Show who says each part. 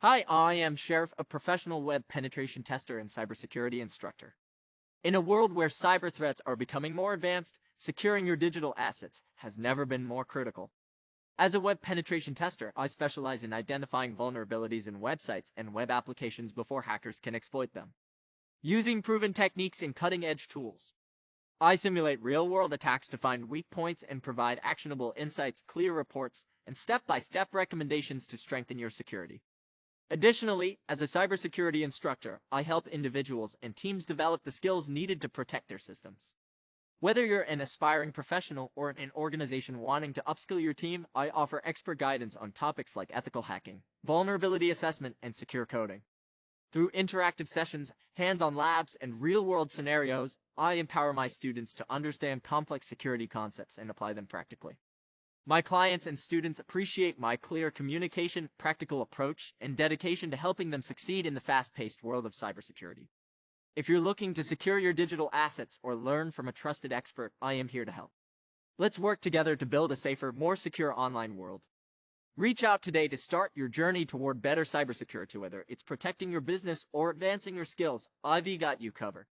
Speaker 1: Hi, I am Sheriff, a professional web penetration tester and cybersecurity instructor. In a world where cyber threats are becoming more advanced, securing your digital assets has never been more critical. As a web penetration tester, I specialize in identifying vulnerabilities in websites and web applications before hackers can exploit them. Using proven techniques and cutting-edge tools, I simulate real-world attacks to find weak points and provide actionable insights, clear reports, and step-by-step recommendations to strengthen your security. Additionally, as a cybersecurity instructor, I help individuals and teams develop the skills needed to protect their systems. Whether you're an aspiring professional or an organization wanting to upskill your team, I offer expert guidance on topics like ethical hacking, vulnerability assessment, and secure coding. Through interactive sessions, hands-on labs, and real-world scenarios, I empower my students to understand complex security concepts and apply them practically. My clients and students appreciate my clear communication, practical approach, and dedication to helping them succeed in the fast-paced world of cybersecurity. If you're looking to secure your digital assets or learn from a trusted expert, I am here to help. Let's work together to build a safer, more secure online world. Reach out today to start your journey toward better cybersecurity, whether it's protecting your business or advancing your skills. I've got you covered.